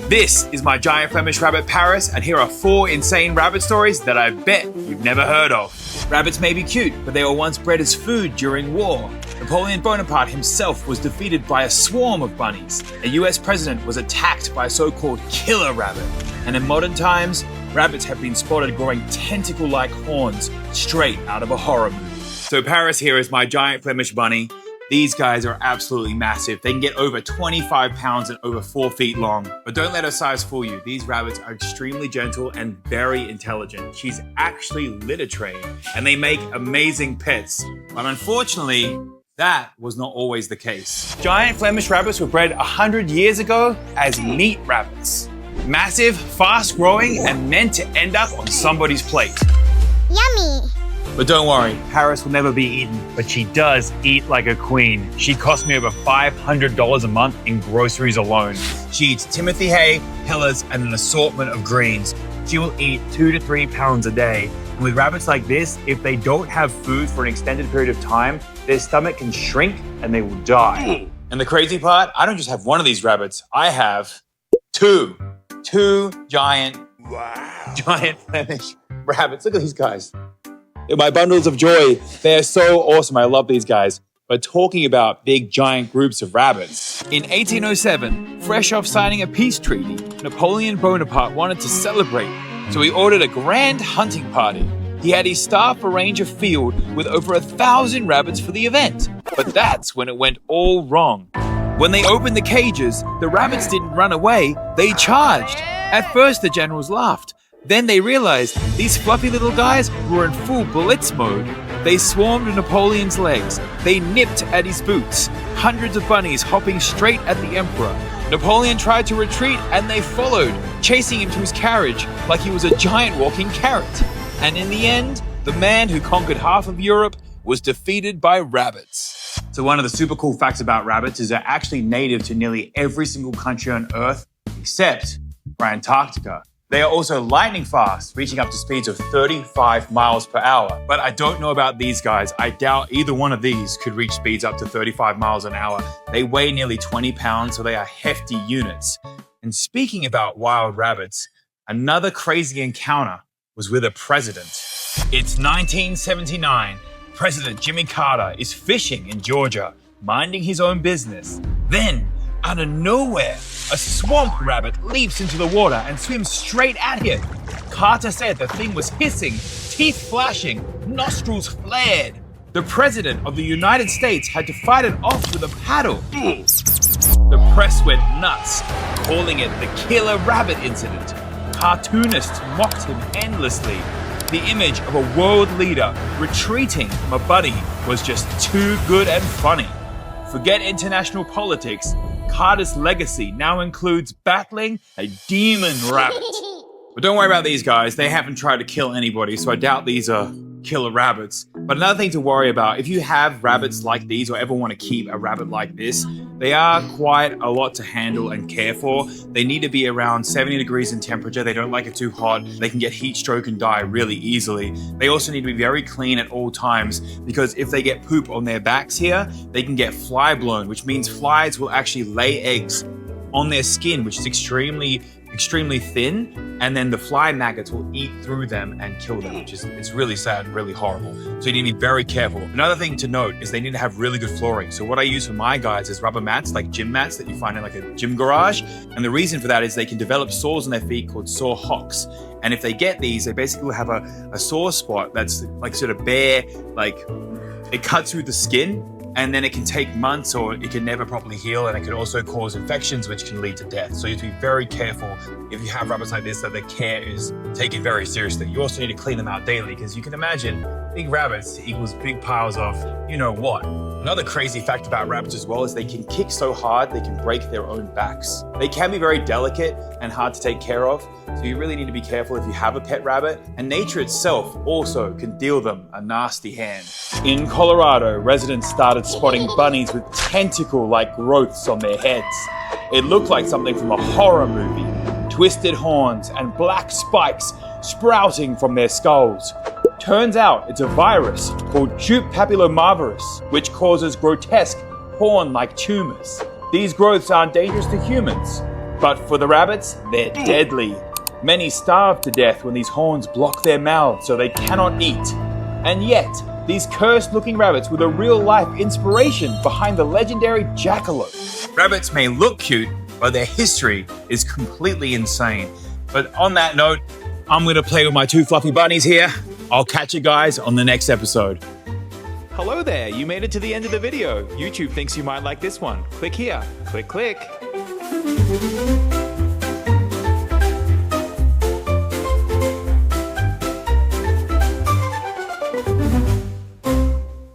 This is my giant Flemish rabbit Paris, and here are 4 insane rabbit stories that I bet you've never heard of. Rabbits may be cute, but they were once bred as food during war. Napoleon Bonaparte himself was defeated by a swarm of bunnies. A US president was attacked by a so-called killer rabbit. And in modern times, rabbits have been spotted growing tentacle-like horns straight out of a horror movie. So Paris here is my giant Flemish bunny. These guys are absolutely massive. They can get over 25 pounds and over 4 feet long. But don't let her size fool you. These rabbits are extremely gentle and very intelligent. She's actually litter trained, and they make amazing pets. But unfortunately, that was not always the case. Giant Flemish rabbits were bred 100 years ago as meat rabbits. Massive, fast-growing, and meant to end up on somebody's plate. Yummy! But don't worry, Paris will never be eaten, but she does eat like a queen. She costs me over $500 a month in groceries alone. She eats Timothy hay, pillars, and an assortment of greens. She will eat 2 to 3 pounds a day. And with rabbits like this, if they don't have food for an extended period of time, their stomach can shrink and they will die. And the crazy part, I don't just have one of these rabbits, I have 2. 2 giant Flemish rabbits. Look at these guys. They're my bundles of joy. They are so awesome. I love these guys. But talking about big, giant groups of rabbits. In 1807, fresh off signing a peace treaty, Napoleon Bonaparte wanted to celebrate, so he ordered a grand hunting party. He had his staff arrange a field with over 1,000 rabbits for the event. But that's when it went all wrong. When they opened the cages, the rabbits didn't run away, they charged. At first, the generals laughed. Then they realized these fluffy little guys were in full blitz mode. They swarmed Napoleon's legs. They nipped at his boots. Hundreds of bunnies hopping straight at the emperor. Napoleon tried to retreat and they followed, chasing him to his carriage like he was a giant walking carrot. And in the end, the man who conquered half of Europe was defeated by rabbits. So one of the super cool facts about rabbits is they're actually native to nearly every single country on Earth except for Antarctica. They are also lightning fast, reaching up to speeds of 35 miles per hour. But I don't know about these guys. I doubt either one of these could reach speeds up to 35 miles an hour. They weigh nearly 20 pounds, so they are hefty units. And speaking about wild rabbits, another crazy encounter was with a president. It's 1979. President Jimmy Carter is fishing in Georgia, minding his own business. Then, out of nowhere, a swamp rabbit leaps into the water and swims straight at him. Carter said the thing was hissing, teeth flashing, nostrils flared. The president of the United States had to fight it off with a paddle. The press went nuts, calling it the killer rabbit incident. Cartoonists mocked him endlessly. The image of a world leader retreating from a buddy was just too good and funny. Forget international politics. Carter's legacy now includes battling a demon rabbit. But don't worry about these guys. They haven't tried to kill anybody, so I doubt these are killer rabbits. But another thing to worry about, if you have rabbits like these or ever want to keep a rabbit like this, they are quite a lot to handle and care for. They need to be around 70 degrees in temperature. They don't like it too hot. They can get heat stroke and die really easily. They also need to be very clean at all times because if they get poop on their backs here, they can get fly blown, which means flies will actually lay eggs on their skin, which is extremely thin, and then the fly maggots will eat through them and kill them, which is it's really sad and really horrible. So you need to be very careful. Another thing to note is they need to have really good flooring. So what I use for my guys is rubber mats, like gym mats that you find in like a gym garage. And the reason for that is they can develop sores on their feet called sore hocks. And if they get these, they basically have a sore spot that's like sort of bare, like it cuts through the skin. And then it can take months or it can never properly heal, and it can also cause infections which can lead to death. So you have to be very careful if you have rabbits like this that the care is taken very seriously. You also need to clean them out daily because you can imagine big rabbits equals big piles of you know what. Another crazy fact about rabbits as well is they can kick so hard they can break their own backs. They can be very delicate and hard to take care of, so you really need to be careful if you have a pet rabbit, and nature itself also can deal them a nasty hand. In Colorado, residents started spotting bunnies with tentacle-like growths on their heads. It looked like something from a horror movie. Twisted horns and black spikes sprouting from their skulls. Turns out it's a virus called Shoop papillomavirus, which causes grotesque horn-like tumors. These growths aren't dangerous to humans, But for the rabbits, they're deadly. Many starve to death when these horns block their mouths so they cannot eat. And yet, these cursed-looking rabbits were the real-life inspiration behind the legendary jackalope. Rabbits may look cute, but their history is completely insane. But on that note, I'm going to play with my 2 fluffy bunnies here. I'll catch you guys on the next episode. Hello there, you made it to the end of the video. YouTube thinks you might like this one. Click here. Click, click.